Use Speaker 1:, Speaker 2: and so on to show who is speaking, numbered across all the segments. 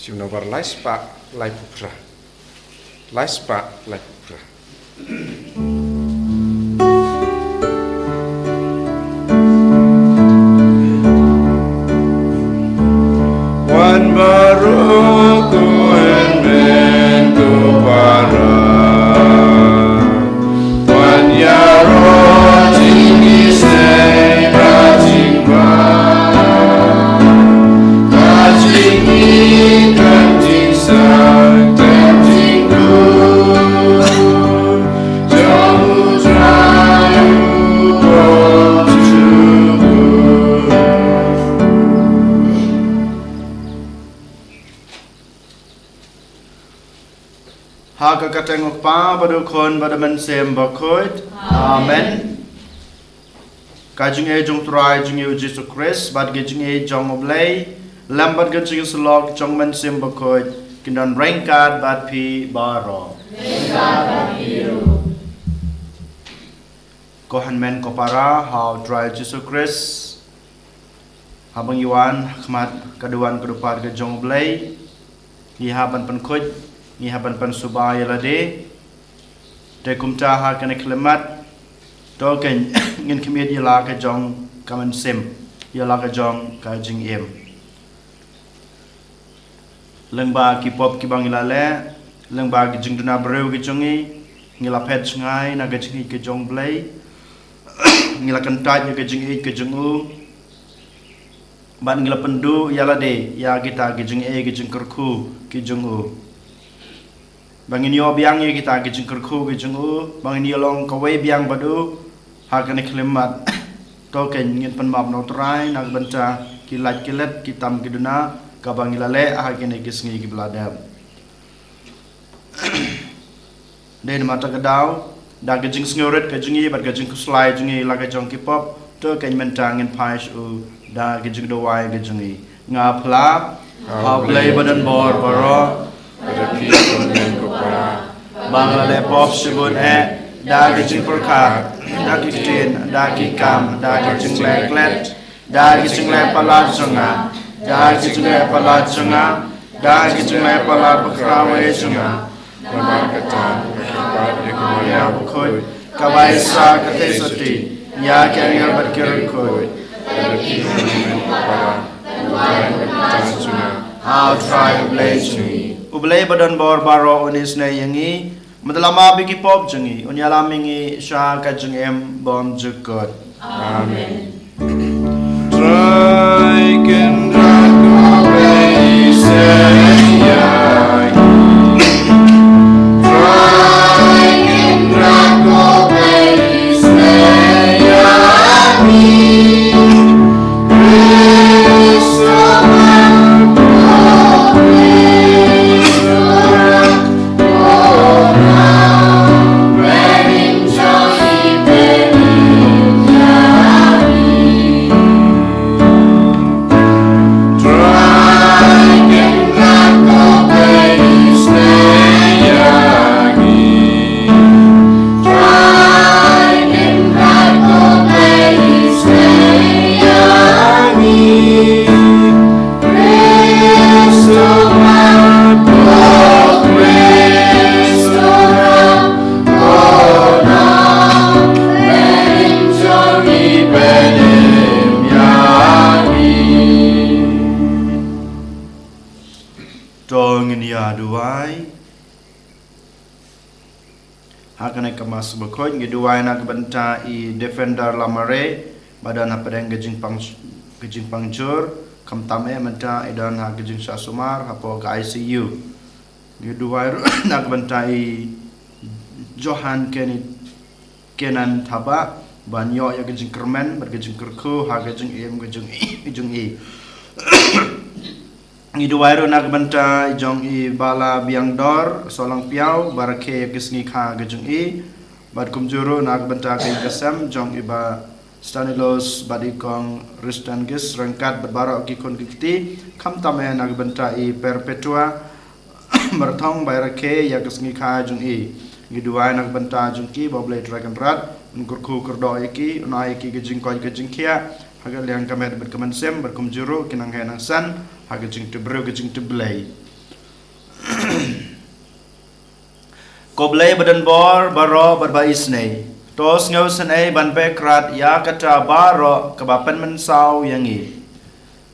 Speaker 1: Simnobar laispa laipupra. Laispa laipupra. Wan baru ku ben ku para. Wan yaro tinggi sei rajing ba. Kajing kanjing sang kanjing du. Jamu jayu Haka katengok pa badu kon badu men sem bakoit. Amen. Kajing e jong trai jing e Jesus Christ bad gajing e jong oblay lambat gajing slog jong men sem bakoit kindan rengkat bad pi baro.
Speaker 2: Rengkat bad piru.
Speaker 1: Kohan men kopara how try Jesus Christ. Habang Yuan khmat kaduan kedupat ke jong oblay ni haban penkoit ni haban pan subaya lade te kumta ha kana klemat to ken ngin kemiet yala ka jong kaman sim yala ka jong ka jing em lengba ki pop ki bang ilale lengba ki jing duna breu ki jongi ngila pet ngai na ka jing ki jong blai ngila kan tat ka jing e ka jong u ban ngila pendu yala de ya kita ki jing e ki jing kerku ki jong u bangin yo biang ye kita ke jengker khu ke jengu bangin yo long kawe biang badu ha kan klemat to ken ngin pen map no trai nak banca kilat kilat kitam kiduna ka bangilale ha ken gis ngi ki bladam den mata kedau da ke jing sngoret ke jingi bat ke jing kuslai jingi la ke jong kipop to ken mentang ngin pais u da ke jing do wai ke jingi nga phla ha play badan bor baro Adapi konten kopara Banglale pop sibun Dagi jing perkar Dagi tin Dagi kam Dagi jing leklet Dagi jing lepalat sunga Dagi jing lepalat sunga Dagi jing lepalat bekrawe sunga
Speaker 2: Nama katan Kekipat
Speaker 1: Ya bukut Kawaisa katesati Ya kanyar berkirikut
Speaker 2: Adapi konten kopara Bukan katan sunga
Speaker 1: How try to blaze me Ublay badan bor baro unis na yangi madalama bigi pop jangi unyalamingi sha ka jangem bom jukot.
Speaker 2: Amen.
Speaker 1: Try can go place ya.
Speaker 2: Try can go place ya.
Speaker 1: Hakane kemas bekoy ngiduai nak benta I defender lamare badan hapadeng gejing pangjur kamtame menta idan ha gejing sasumar hapo ke ICU ngiduai nak benta I Johan kenan thaba banyo ya gejing kermen bergejing kerku ha gejing gejing I Ngiduai nak benta jong I bala biang dor solang piau barake kisngi kha gejung I bad kumjuru nak benta ke kesam jong I ba Stanilos badikong ristan gis rengkat berbarok ki kon kiti kam tame nak benta I perpetua bertong barake ya kisngi kha jong I ngiduai nak benta jong ki boble dragon rat ngurku kurdo iki unai ki gejing koi gejing kia hagal yang kamet berkemen sem berkumjuru kinang henang san haga jing te bro jing te blay Koblay badan bor baro berbais nei. Tos ngau senai ban pe krat ya kata baro kebapan mensau yangi.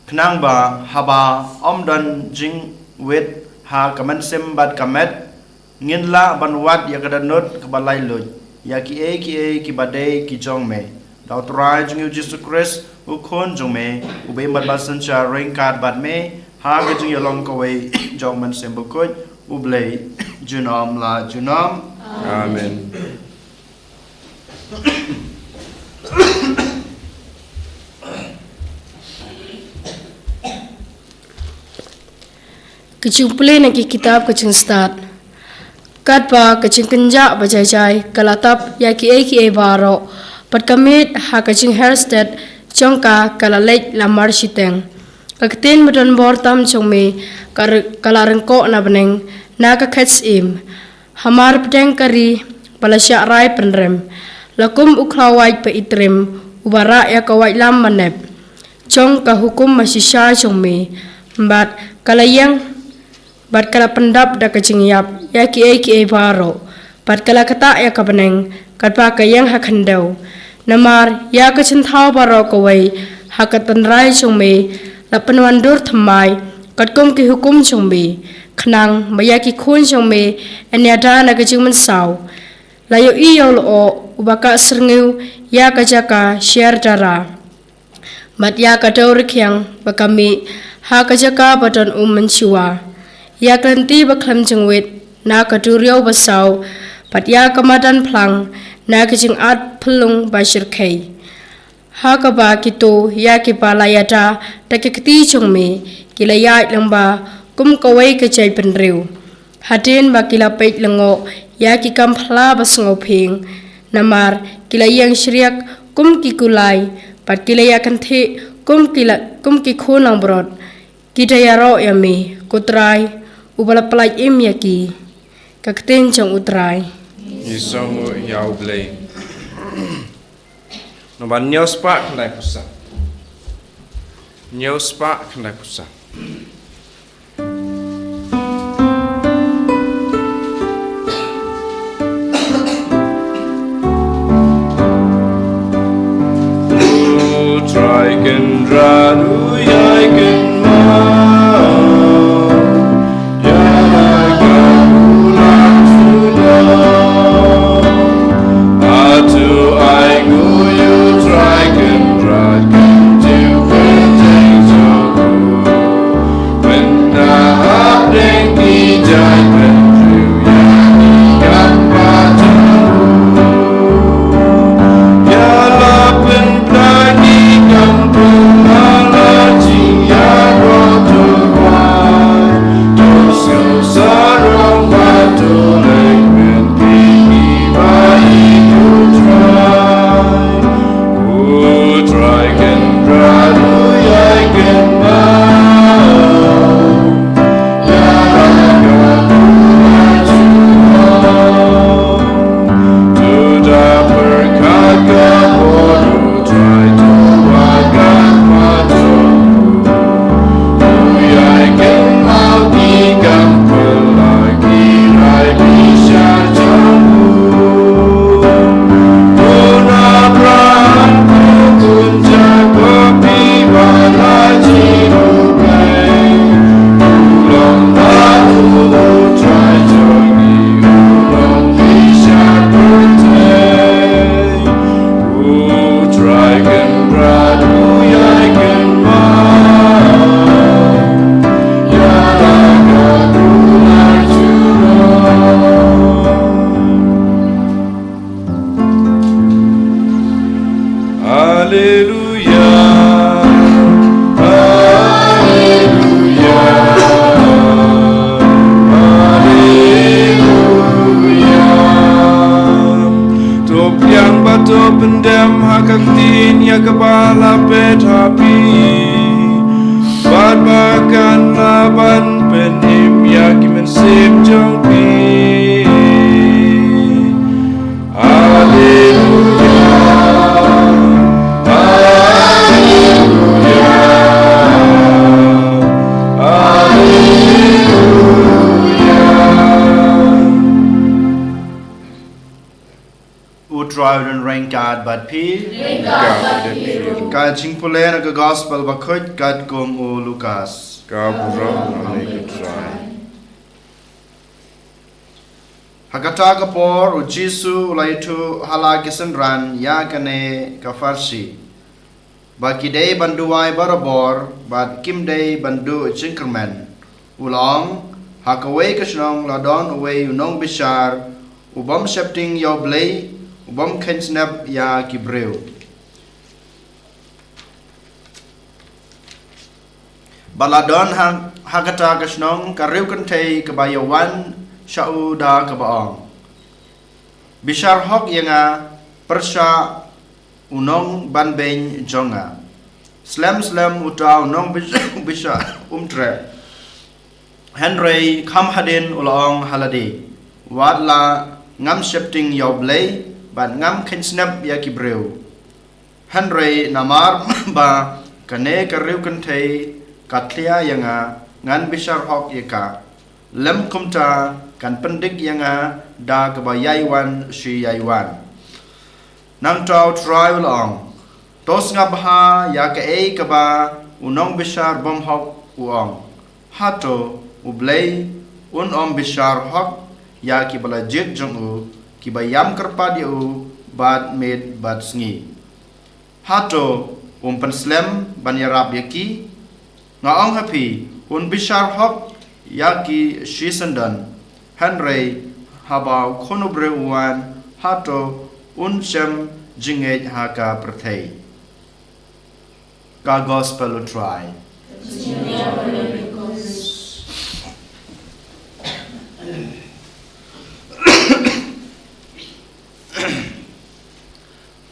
Speaker 1: Kenang ba haba om dan jing wit ha kaman sim bat kamet ngin la ban wat ya kada not kebalai lut ya ki ki badai ki jong me. Dau trai jing Jesus Christ u khon jong me u be mat basan cha ring card bat me ha ga jing yalong ko we jong man sim bu ko u blai junom la junom.
Speaker 2: Amen.
Speaker 3: Kecing play naki kitab kecing start. Kat pa kecing kenja bajai kalatap ya ki baro. Pat kamit ha kecing hairstead jongka kalalek lamar siteng. Kaktin medon bortam chongme kalarengko na beneng na kakets im. Hamar pedeng kari balasya rai penrem. Lakum uklawai pe itrem ubara ya kawai lam manep. Jong ka hukum masih syah chongme. Mbat kalayang bat kala pendap da kecing yap ya ki baro bat kala kata ya kabeneng kat pa kayang hakandau namar ya kecin thau baro kawai hakatan rai chungme la penwandur thamai kat kom ki hukum chungme khnang maya ki khun chungme anyada na kecing mensau layo i yo lo ubaka serngiu ya kajaka share dara bat ya kadau rikyang bakami ha kajaka badan menchua ya klanti baklam jengwit na kaduriau basau pat ya kamadan plang na kejing at pelung basir kai ha kaba kitu ya kipala yada takikti chungme kila ya lamba kum kawai kecai penriu hadin bakila peit lengo ya kikam phla basngo phing namar kila yang syriak kum kikulai pat kila ya kanthe kum ki khonang brod kita ya ro yami kutrai ubala pelaj im yaki kakten chong utrai
Speaker 2: Isongu yau blay. Nomor nyos pak kendai pusat. Nyos pak kendai pusat. Try can radu yai can
Speaker 1: rain kad bat pi
Speaker 2: Ka de piru.
Speaker 1: ka jing pule na ka gospel ba khot kat kum u Lucas
Speaker 2: Ka burang ane ketrai.
Speaker 1: Hakata ka por u Jesu laitu hala kisan ran ya kane ka farsi ba kidei banduai barabor ba kimdei bandu chinkerman ulong hakaway kasnong ladon away unong bishar ubam shepting yaw blay ubam kensnap ya kibreu baladon hakata kasnong kariu kantay kabayawan syauda kabaong bishar hok yanga persya unong banbeng jonga slam uta unong bisa umtre Henry kam hadin ulong haladi wadla ngam shifting yoblay ban ngam kinsnap ya kibreu Henry namar ba kane kariu kantay katlia yanga ngan bishar hok yaka lem kumta kan pendik yanga da kabayaiwan si yaiwan nang tau try ulong tos ngabha ya ka e kaba unong bishar bom hok uong hato ublay unom bishar hok ya ki bala jit jong u ki bayam kerpa di u bad med bad sngi hato penslem ban yarab yaki ngaong happy bishar hok ya ki shisandan Henry habau konubre uwan hato shem jingej haka perthei ka gospel try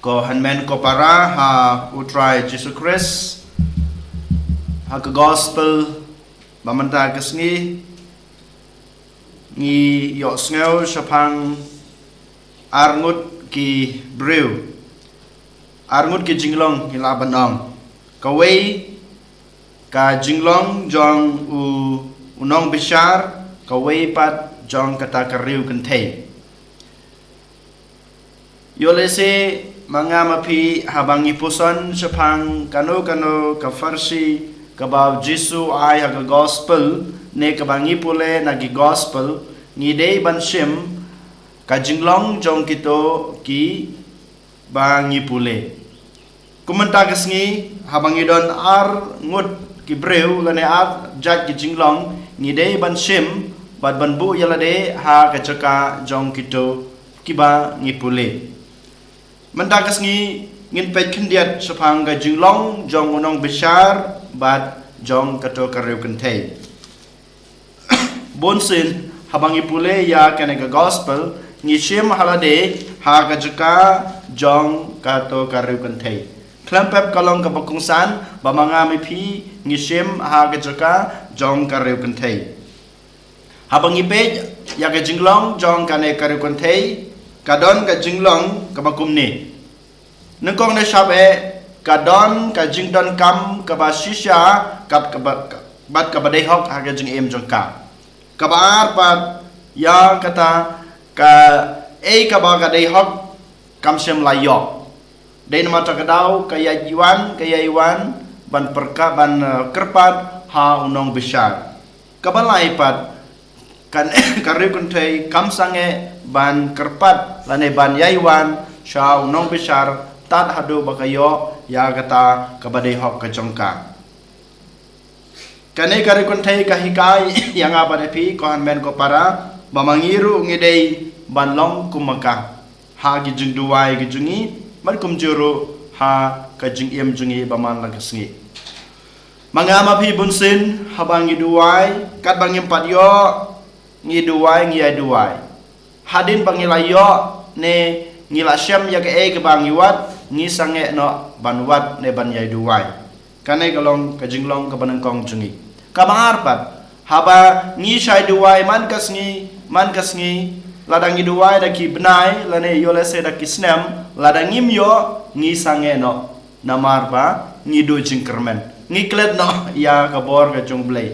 Speaker 1: ko hanmen ko para ha utry Jesus Christ ha ka gospel bamanta kasngi ngi yo sngew shapang arngut ki brew arngut ki jinglong hilabanong kaway ka jinglong jong unong bishar kaway pat jong kata kariu kentay yolese mga mapi habang ipuson shapang kano ka farsi kabaw Jesu ay haga gospel ne kabangi pule nagi gospel ngidei banshim kajinglong jong kito ki bangi pule kumenta kasngi habang idon ar ngut ki breu lane ar jat ki jinglong ngidei banshim bad banbu yalade ha kachaka jong kito kiba ngipule menta kasngi ngin pet khendiat sapang ga jinglong jong unong bishar bad jong kato kareu kentay bonsin habang ipule ya kanega gospel ngishim halade ha kajaka jong kato kareu kentay klampep kalong kapakungsan bamanga mipi ngishim ha kajaka jong kareu kentay habang ipej ya ka jinglong jong kane kareu kentay kadon ka jinglong kabakumni nengkong na sabe kadon ka jingdon kam kabasisya bat kabadehok haga jing em jongka kabar pat ya kata ka kaba kadehok kamsem layok den mata kadau kaya iwan ban perka ban kerpat ha unong besar kabalai pat kan kariu kuntai kamsange ban kerpat lane ban yaiwan sha unong besar tat hadu bakayo ya kata kabadehok kajongka kane kari kuntai kahikai yang apa depi kohan men ko para bamangiru ngidei banlong kumaka ha gijung duai gijungi man kumjuru ha kajing iem jungi baman lagasngi mangama pi bunsin habangi duai kat bangim padyo ngi duai hadin bangilayo ne ngila syam ya ke bangiwat ngi sange no banwat ne ban yai duai kane galong kajinglong kabanangkong jungi kamar pat haba ngi shai duai man kasngi ladangi duai daki benai lane yolese daki snem ladangim yo ngi sange no namar ba ngi do jingkermen ngi klet no ya kabor ka jungblay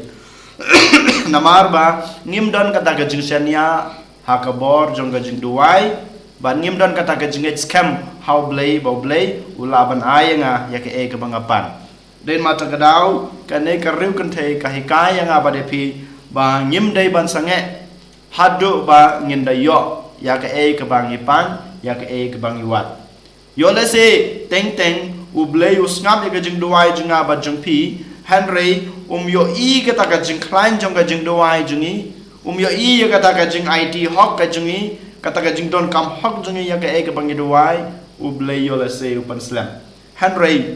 Speaker 1: namar ba ngim don kata ka jingsenia ha kabor jong ka jing duai ban ngim don kata ka jingit scam how blay bo blay ulaban ayanga ya ke e ka bangapan den mata kadau kan e ka riu kan thei ka hikaya nga ba de pi ba ngim dei ban sange hadu ba ngin da yo ya ke e ka bangipan ya ke e ka bangiwat yo le se teng teng u blay u ngam ya ka jing duai jinga ba jing pi Henry yo i ka ta ka jing klein jong ka jing duai jingi yo i ya ka ta ka jing IT hok ka jingi kata ka jing don kam hok jingi ya ka e ka bangi duai u blay yo le se u pan slam Henry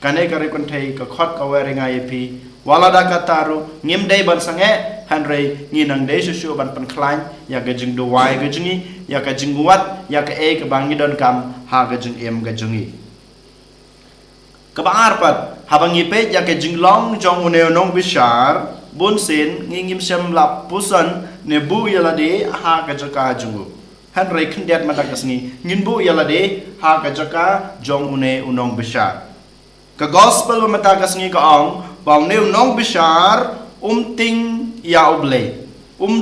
Speaker 1: kane ka rekon thei ka khot ka were nga pi wala da ka taru ngim dei ban sange Henry ngi nang dei su ban pan klein ya ka jing duai ka jingi ya ka jing wat ya ka e ka bangi don kam ha ka jing em ka jingi kabar pat habangi pe ya ke jinglong jong uneo nong bishar bun sin ngim sem lap pusan ne bu yala de ha ka jaka jungu Henry khndet matakas ni ngin bu yala de ha ka jaka jong une unong bishar ka gospel matakas ni ka ong bang neu nong bishar ting ya oblay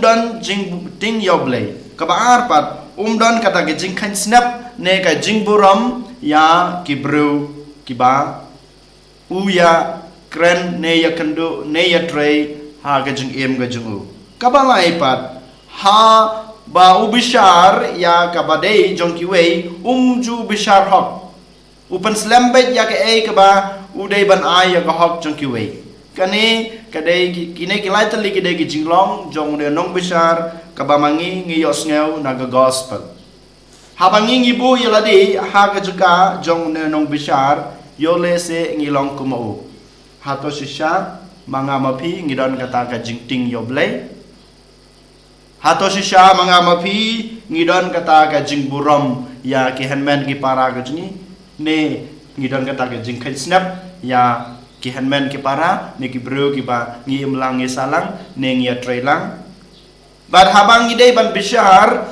Speaker 1: dan jing ting ya oblay kabar pat dan kata ke jing khan snap ne ka jing buram ya kibru kiba uya kren ne ya kandu ne ya trei ha ga jing em ga jing u kabalai pat ha ba ubishar ya kabadei jong ki wei ju bishar hok upan slambet ya ka e ka ba udei ban ai ya ka hok jong ki wei kane kadei kine ki lai tali ki dei ki jinglong jong ne nong bishar ka ba mangi ngi yos ngeu na ga gospel ha bangi ngi bu ya ladi ha ga juka jong ne nong bishar yo le se ngilong kumau hato shisha manga mapi ngidon kata ka jingting yo blay hato shisha manga mapi ngidon kata ka jingburom ya ki handman ki para ka jini ne ngidon kata ka jingkhen snap ya ki handman ki para ne ki bro ki ba ngi imlang ngi salang ne ngi trailang bad habang ngidei ban bishar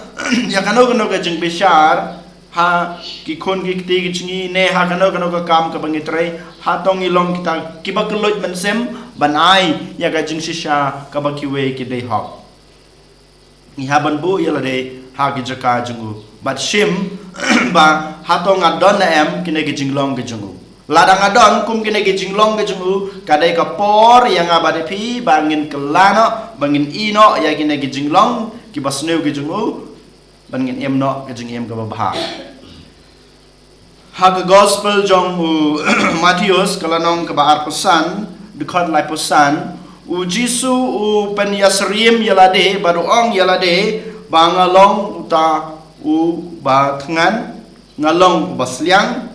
Speaker 1: ya kano ka jing bishar ha ki khon ki ti ki chingi ne ha kano ka kam ka bangi trai ha tong ilong kita ki ba kloj man sem banai ya ka jing shisha ka ba ki we ki dei hok ni ha ban bu ya la de ha ki jaka jungu but shim ba ha tong adon na em ki ne ki jing long ki jungu ladang adon kum ki ne ki jing long ki jungu ka dei ka por yang aba de pi bangin kelano bangin ino ya ki ne ki jing long ki ba sneu ki jungu bangin em no ka jing em ka ba bha ha ka gospel jong u Matthews kalanong ka ba ar pesan dekat lai pesan u Jisu u pen yasrim yalade baru ong yalade bangalong uta u ba tngan ngalong basliang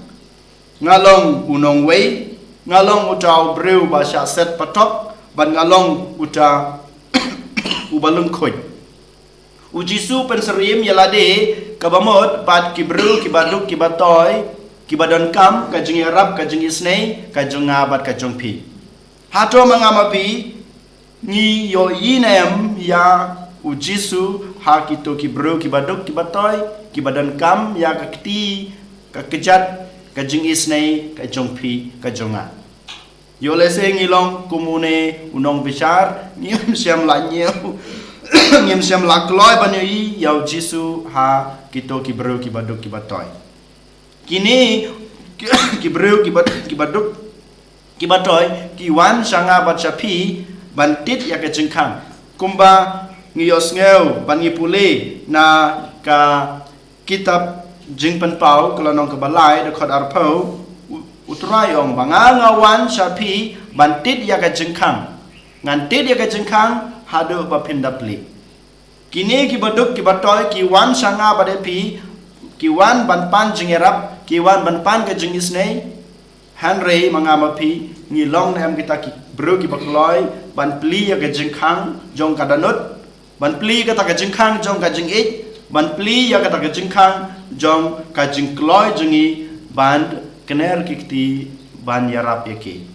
Speaker 1: ngalong unong wei ngalong uta breu ba sha set patok ban ngalong uta u balung khoi u Jisu pen serim yalade kabamot pat kibru kibaduk kibatoy kibadon kam kajing Arab kajing Isnei kajing ngabat kajing pi hato mangamapi ni yo inem ya u Jisu ha kito kibru kibaduk kibatoy kibadon kam ya kakti kakejat kajing Isnei kajing pi kajing nga yo lese ngilong kumune unong bishar ngim siam la nyeu ngim siam la kloy banyi ya u Jisu ha kito kibru kibaduk kibatoy kini kibrew kibaduk kibatoy kiwan sanga bacapi bantit ya ke jengkang kumba ngiyos ngeu ban ngipule na ka kitab jingpan pau kelanong kebalai dekat arpau utrayong bangangawan sapi bantit ya ke jengkang ngantit ya ke jengkang hadu bapindapli kini kibaduk kibatoy kiwan sanga badepi kiwan ban pan jingerap kiwan ban pan ke jingis nei Henry mangamapi ngilong nem kita ki bro ki bakloy ban pli ya ke jingkhang jong kadanut ban pli ka ta ke jingkhang jong ka jing ich ban pli ya ka ta ke jingkhang jong ka jingkloy jingi ban kener kikti ban yarap yaki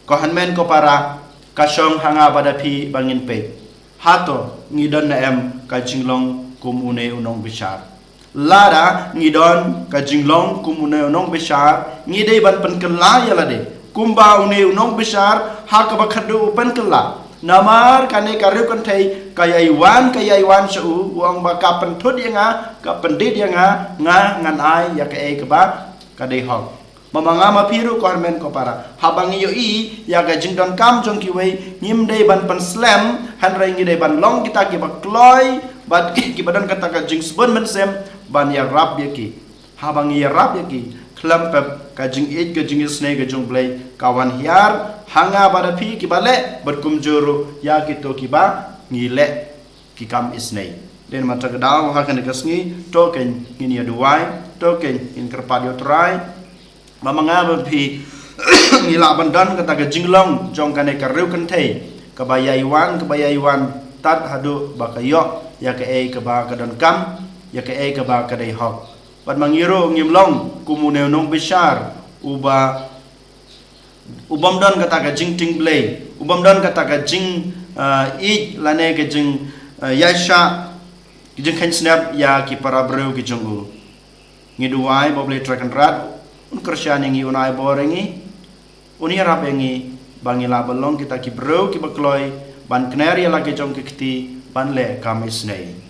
Speaker 1: ko hanmen ko para kasong hanga badapi bangin pe hato ngidon na em ka jinglong kumune unong bishar Lara ngidon ka jinglong kumune unong bishar ngidei ban pen kella yalade kumba une unong bishar ha ka bakhadu pen kella namar kane kariu kan thei kayaiwan shu uang ba kapen thut yang ka pendit yang ngan ai ya ke ba ka dei hok mamanga ma piru kormen ko para habang yo I ya ga jingdon kam jong ki wei nyim dei ban pan slam han rai ngi dei ban long kita ki ba kloi bat ki badan kata ka jing sbon men sem ban ya rap ya ki habang ya rap ya ki klam pep ka jing it ka jing snei ka jong blai kawan hiar hanga pada pi ki bale berkumjuru ya kita ki ba ngile ki kam isnei den mata kedal ha kan kasngi token ngini aduai token in kerpadio trai mamanga pi ngila bandan kata ka jinglong jong kane ka riu kan thei ka bayaiwan tat hadu bakayo ya ke ka ba ka don kam ya ke ka ba ka dei hok pat mangiro ngimlong kumuneu nong besar ubam don kata ka jing ting blay ubam don kata ka jing I lane ka jing yasha jing khan snap ya ki para breu ki jong u ngiduai boble trakan rat un kersyan ngi unai borengi uni rap ngi bangila balong kita ki breu ki bakloi ban kner ya lagi jong ki kti ban le kamis nei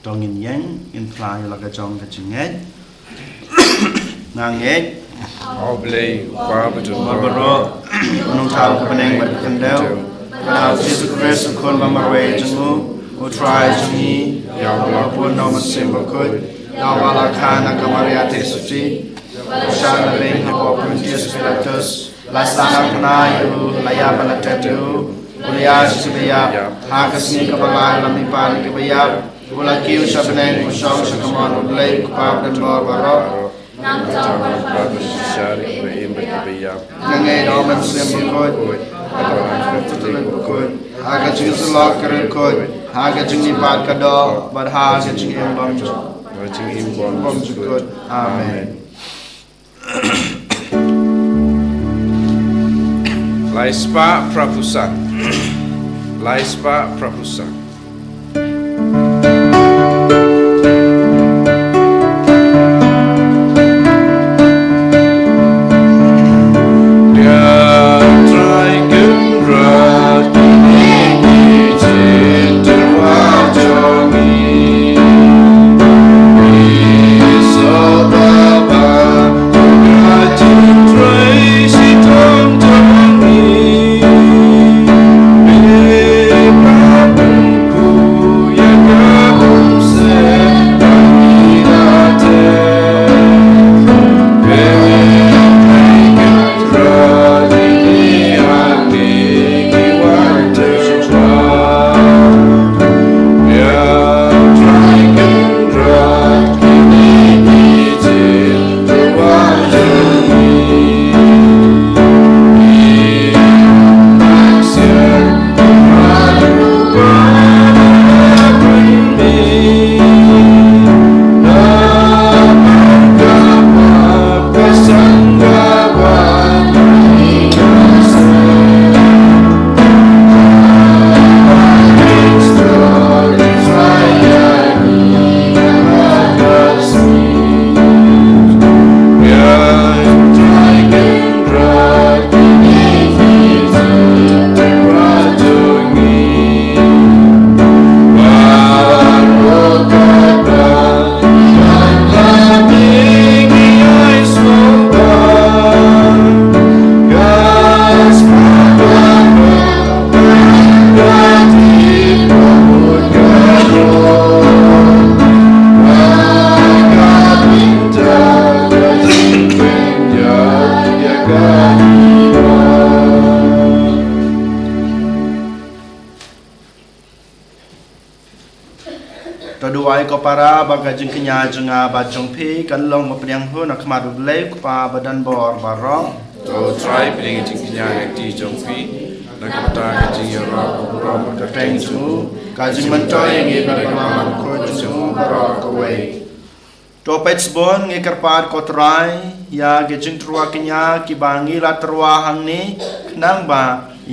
Speaker 1: tongin yang in fly laga jong ka jinget nganget
Speaker 2: Oblei kwa betul
Speaker 1: mabaro nong tau ka peneng bat kendau pada Jesus Christ kon mamarwe jengu utrai jengi ya Allah pun nama simbol kod ya Allah kana kamariate suci shana beng ko Pontius Pilatus lasana kana yu laya balatatu ulia sibaya hakasni kabala lami pan kibaya Ula kiu sabneng usong sakaman ulay kupab dan barbaro
Speaker 2: Nam tawar bagus syari berimbe kebiyam
Speaker 1: Nangay doman siyam bukod Tutulig bukod Haga jing sulok kare kod Haga jing nipat kado Bad haga jing imbam jukod Amen
Speaker 2: Laispa Prapusan Laispa Prapusan
Speaker 1: Toduai ko para bagajing kenya jenga bajong pi kan long mapriang hu nak madu lei pa badan bor barong
Speaker 2: To try pring jingnya nekti jongpi nakata jing yara rom
Speaker 1: ka teng chu kajing mantoy ngi barang ko chu barong ko wei to pets bon ngi karpat ko trai ya gejing trua kenya kibangi la trua hang ni knang ba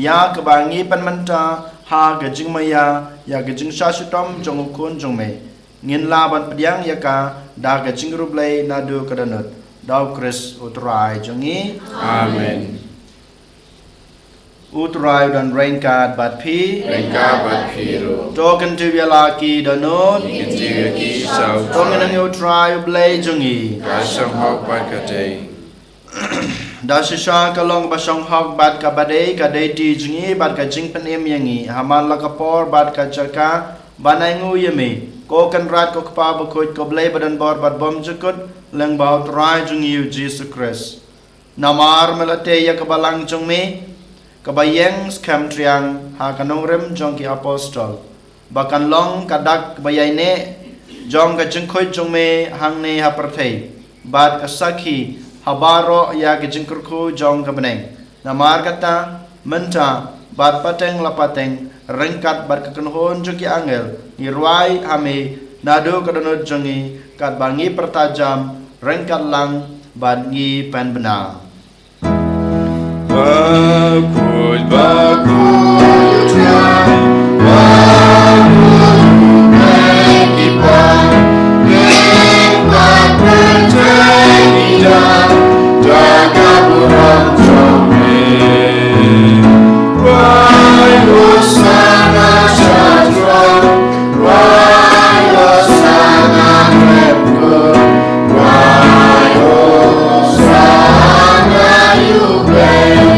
Speaker 1: ya kebangi penmenta ha gejing maya ya gejing syasutom jong ukun jong me ngin la ban pediang ya ka da gejing rublei nadu kadanut dau kris utrai jongi
Speaker 2: Amen.
Speaker 1: utrai dan rainkat bat pi
Speaker 2: Rengka bat piro.
Speaker 1: token tu laki danut
Speaker 2: Kiti ki sau.
Speaker 1: tongen ang utrai ublei jongi
Speaker 2: Kasang hok bat katay.
Speaker 1: da shisha kalong basong hok bat ka badai ka dei ti jongi bat ka jing penem yangi haman la kapor bat ka jaka banai ngu yemi ko kan rat ko kpa bukut ko blei badan bor bat bom jukut leng bau trai jongi Jesus Christ namar melate ya kabalang jongme kabayeng skam triang ha kanong rem jong ki apostol bakan long kadak bayai ne jong ka jengkhoi jong me hang ne ha perthei bat kasaki habaro ya ke jengkurku jong ka beneng namar kata menta bat pateng lapateng rengkat bat kakenhon jong ki angel ni ruai ame nado kadonot jongi kat bangi pertajam rengkat lang bat ngi pen benang
Speaker 2: Bakut, bakut, try. Bakut, mekipan. Lengkap percaya tidak. Jaga burung comel. Wai hosana syatra. Wai hosana remko. Wai hosana yublei.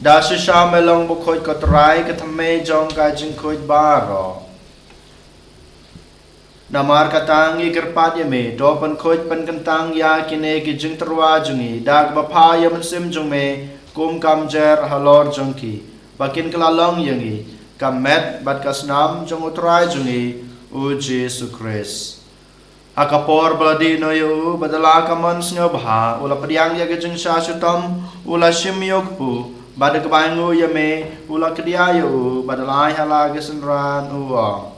Speaker 1: Da shisha melong bukhoi kotrai katame jong ka jingkhoi baro namar katang ikerpat yame do pan khoi pan kantang ya kine ki jing terwa jungi dag bapha yam sim jong me kum kam jer halor jong ki bakin kalalong yangi kamet bat kasnam jong utrai jungi u Jesus Christ akapor baladi no yu badala kaman snobha ula padiang ya gejing syasutam ula shimyokpu bada kebangu yame ula kediayu badalai hala gesenran uang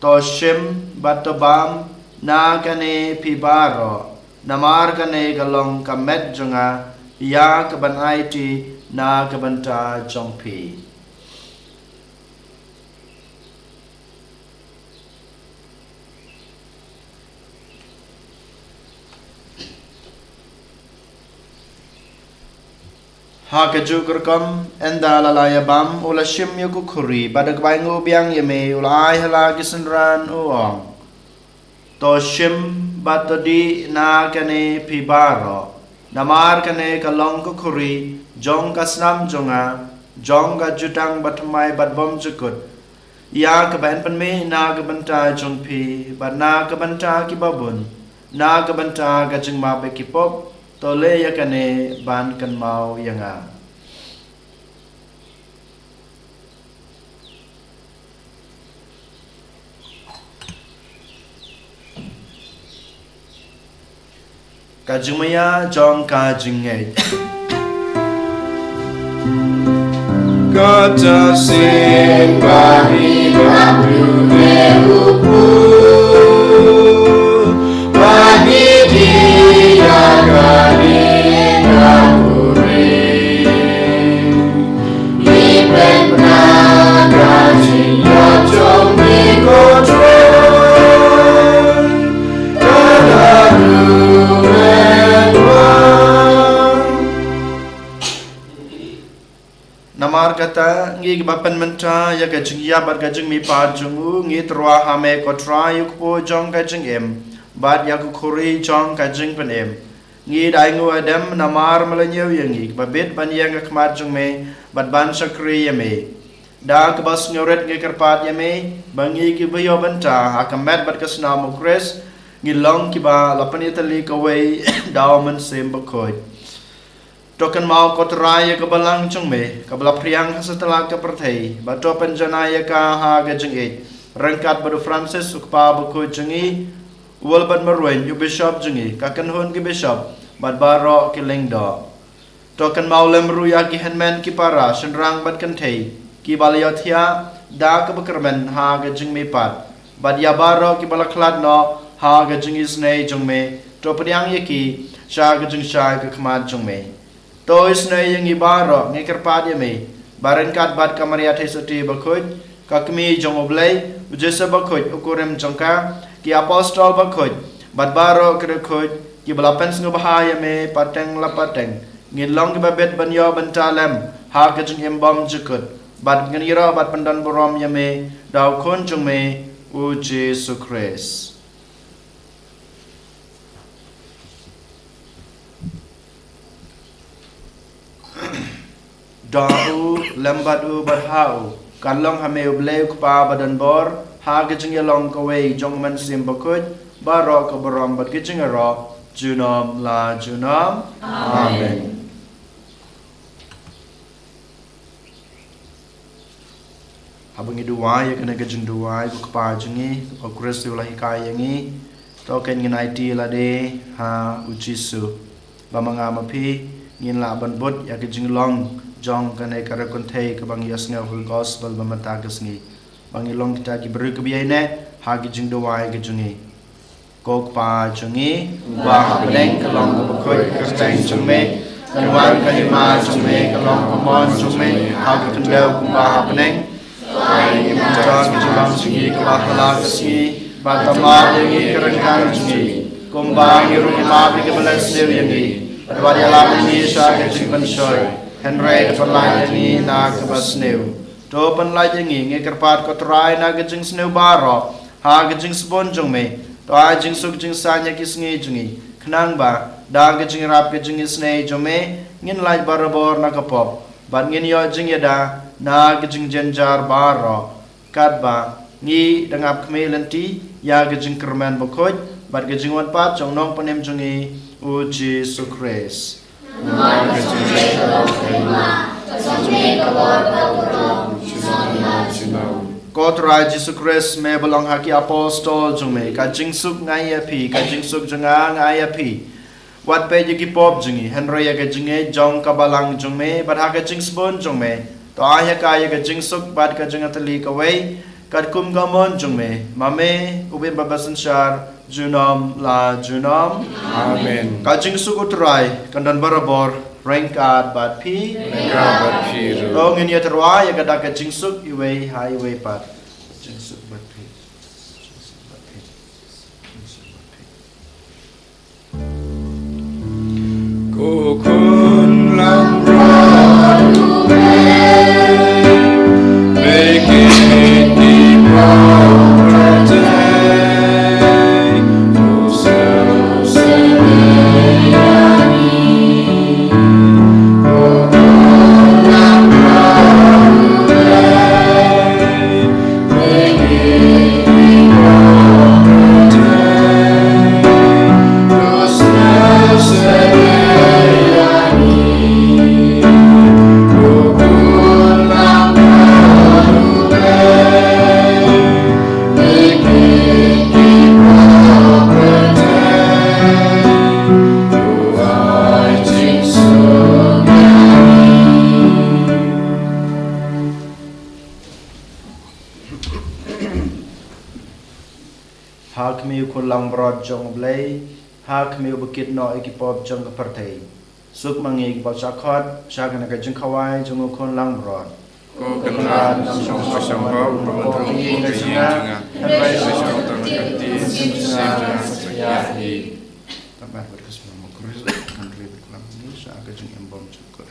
Speaker 1: to shim batobam na kane pibaro namar kane galong kamet jonga ya keban aiti na kebanta jongpi ha kejukurkam enda lalaya bam ula shim yuku kuri badak baingu biang yame ula ai hala gisenran uang to shim batodi na kane pibaro namar kane kalong kuri jong kasnam jonga jong ka jutang batmai batbom jukut ya keban penme na kebanta jongpi bat na kebanta kibabun na kebanta kajing mabe kipop tole ya kane ban kan mau yanga kajumaya jong kajingai
Speaker 2: Kata sing bahi bambu neupu bahi dia kani ngapuri lipen naga jiya jong mikotroy kadaru
Speaker 1: namar kata ngi bapan menta ya kajing ya bar kajing mi par jungu ngi trwa hame ko tra yuk po jong kajing em bat ya ku khuri jong kajing pen em ngi dai ngu adam namar malanyo yangi babit ban yang kmat jung me bat ban sakri yame da kebas ngoret ngi karpat yame bangi ki bayo banta hakamet bat kasna mukres ngi long ki ba lapan itali kawai dawaman sem bakoy tokan mau kotraya ke balang jung me kabla priang setelah ke perthai bato panjanaya ka ha ga jung e rangkat badu Francis ukpa bakoy jungi wal bat marwen yu bishop jungi kakan hon ki bishop bat baro ki lengdo tokan maulem ruya ki henmen ki para senrang bat kan thei ki baliothia da ka bakarmen ha ga jing me pat bat ya baro ki balaklat no ha ga jing isne jung me to padiang yaki sha ga jing sha ka khmat jung me to isne yang i baro ngi karpat ye me baran kat bat kamaria thei soti bakhoj ka kmi jong oblei jesa bakhoj ukurem jongka ki apostol bakhoj bat baro kre khoj ki balapan sngo bahaya me pateng lapateng ngin long ki babet banyo bantalem ha ka jing embom jukut bat ngira bat pandan borom ye me daw khon jung me u Jesu Christ Dau lambat u badhau kalong hame ubleu kpa badan bor ha gijing yalong kawai jong man sim bakut baro ka borom bat gijing ro junom la junom amen habang iduway kana gijing duway kpa jingi o kristu la hikayangi to ken nginai ti la de ha u Jesu bamanga mapi ngin la ban bot ya gijing long jong kanai kara konthei ka bang yasnga hul gospel bamata kasni bang ilong kita ki bru kbiaine ha gi jing do wai gi jungi kok pa jungi wa bleng ka long ka khoi ka stang chume kan wan ka hima chume ka long ka mon chume ha gi tndau ku ba bleng wai gi jong gi jong jungi ka ba hala kasni ba tama gi karang kan jungi kumba gi ru ma bi ka balas ne yangi adwa ya la ni sha gi jing ban shoy Henry penlai ni na kebas new. To penlai jengi nge kerpat kotrai na gejing snew baro. Ha gejing sponjong me. To a jing suk jing sanya kis nge jungi. Kenang ba da gejing rap gejing isne jome ngin lai barabor na kapop. Ban ngin yo jing yada na gejing jenjar baro. Kat ba ngi dangap kmelenti ya gejing kerman bokoj. Bat gejing wan pat jong nong panem jungi u Jesu Christ. Kotrai Jesu Christ me belong haki apostol jung me ka jingsuk ngai api ka jingsuk janga ngai api wat pe ji pop jungi henry ya ka jinge jong ka balang jung me bat ha ka jingsbon jung me to aya ka ya ka jingsuk bat ka janga tali ka wei kat kum gamon jung me mame ubin babasan shar Junom la junom
Speaker 2: Amen.
Speaker 1: Kajing suku terai kandan barabor rengkat bat pi
Speaker 2: Rengkat bat pi ru.
Speaker 1: Dong ini terwa ya kada kajing suk iwe hai iwe pat. Kajing suk bat pi.
Speaker 2: Kukun lam radu make it di property.
Speaker 1: Hak mi kulang brod jong blay, hak mi bukit no ikipop jong kepertay. Suk mangi bal sakot, sakana ka jong kawai jong kulang brod.
Speaker 2: Ko kenal song song bau promosi ke singa, henry song terkati singa ya hi.
Speaker 1: Tambah berkesma mukris, henry berkelam ini sakana jong embom cukur.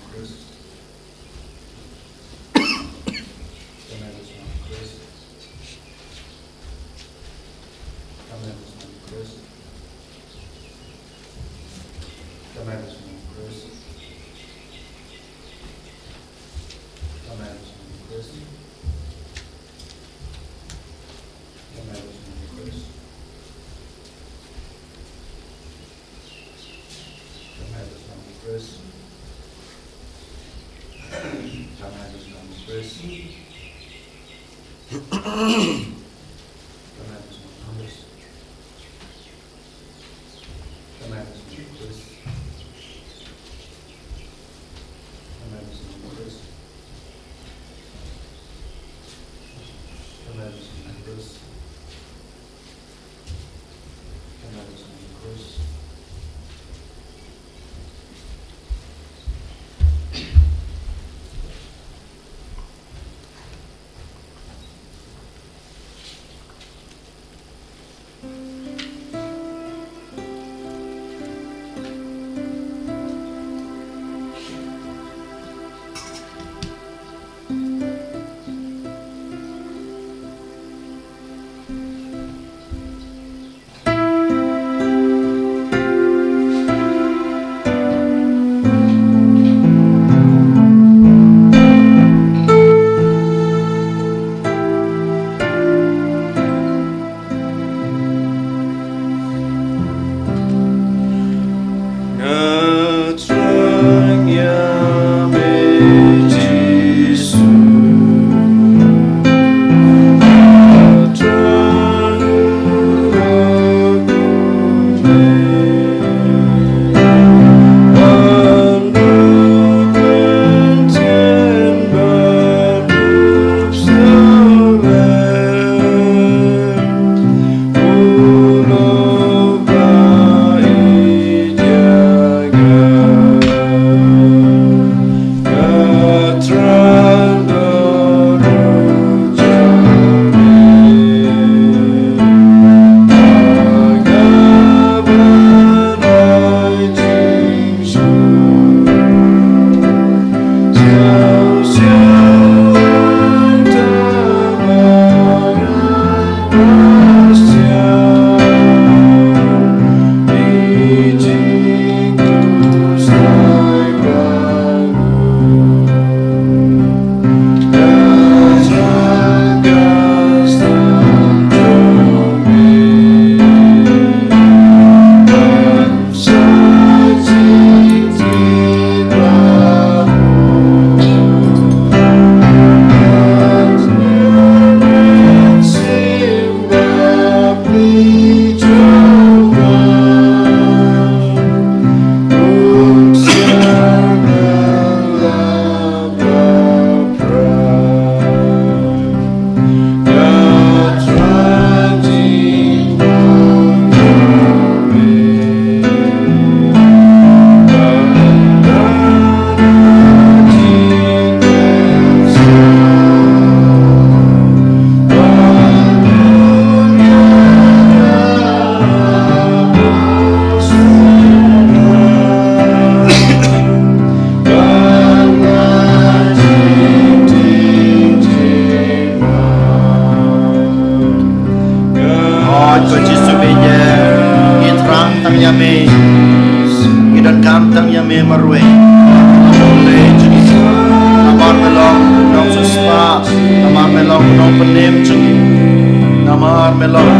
Speaker 1: Namar melong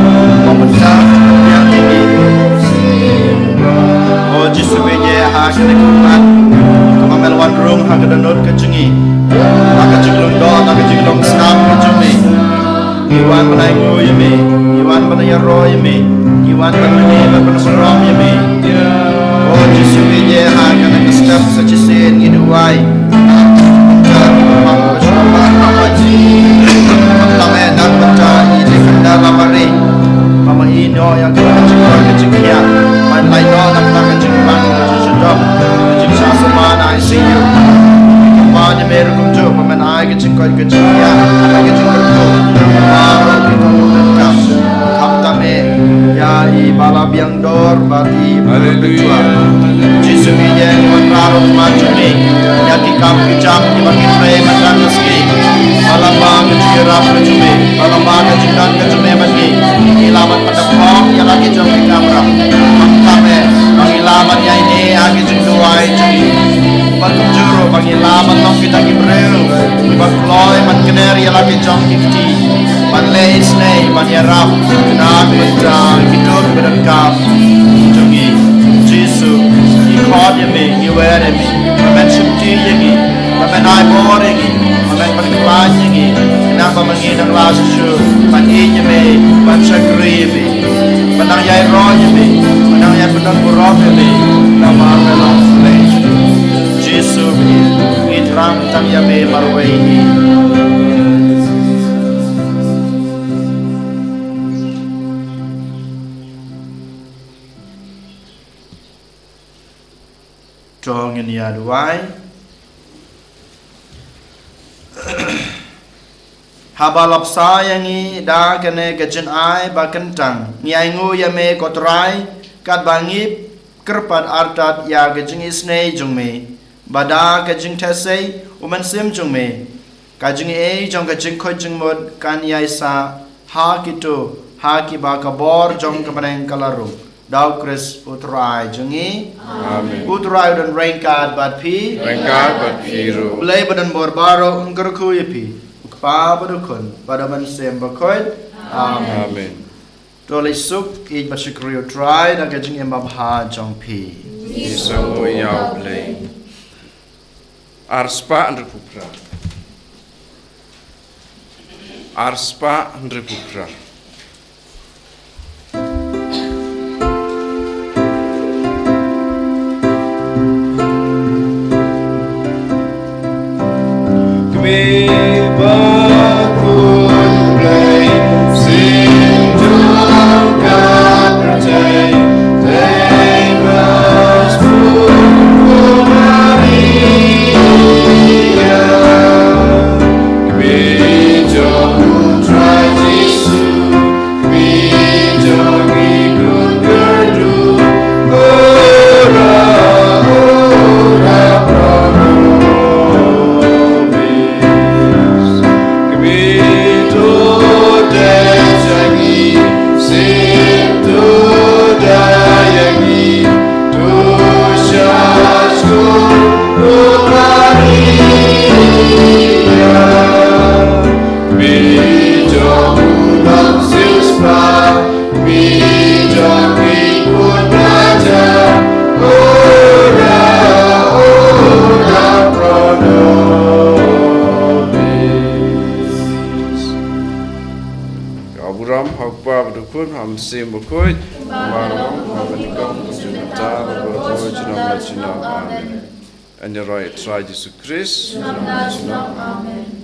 Speaker 1: pemencah yang jisu beje ha kene kumat kamel wan rung ha kedanot kejungi ha kejulung do ha kejulung snap kejumi iwan banai ngo yeme iwan banai ro yeme iwan banai banai yeme oh jisu beje ha kene step sajisen ngiduai jadi pang bersyukur amaji tame nak baca ini kanda lamari mama ino yang kita cakap keciknya main lain no nak nak kecikan sedap kecik sama na ICU kembali meru kumju pemain ai kecikkan keciknya kecikkan tu baru kita mendekam kam tame ya i bala biang dor bati berdoa Yesus ye menraru macuni ya kikam kicam dibagi pre madraski balamba keciram kecumi balamba kecikan kecumi bagi ilaman pada pom yang lagi jom kamera kame pangilaman ya ini agi jumduai cumi pakum juru pangilaman long kita kibreu bak loy man kener yang lagi jom kifti man leis nei man yarap nak beja hidup berdekam cumi Yesus ikod yemi iwer yemi man shukti yemi man ai bor yemi man berkelan yemi kenapa menginang lasu man yemi man syakri yemi menang yai roh yemi menang yai benang buruk yemi nama melong le Yesus terang tang yemi marwei Trong ini aduai habalap sayangi da kene gajen ai bakentang ngiangu yame kotrai kat bangip kerpat artat ya gajing isnei jungme bada gajing tesei uman sim jungme gajing jong gajing khojing mod kan yaisa ha kitu ha ki ba kabor jong kapaneng kalaru Dau Chris utrai jungi
Speaker 2: Amen.
Speaker 1: Utrai dan rengkat bat pi
Speaker 2: Rengkat bat piru.
Speaker 1: Ulai badan borbaro ungkerku yapi Ukpa badukun pada mansem bakoit Amen.
Speaker 2: Amen.
Speaker 1: Tolai suk ij basyukri utrai dan gajing embabha jong pi
Speaker 2: Isango yau play. Arspa andre pupra. Arspa andre pupra.
Speaker 4: We bakun play, sing to God pray. They must put Maria. We don't try Jesus. We don't good do. Ora, ora,
Speaker 2: Ham sim bukoi, marom hamenikam kujunatar berkoi junam lacina amen. And the right try Jesus Christ.
Speaker 5: Amen.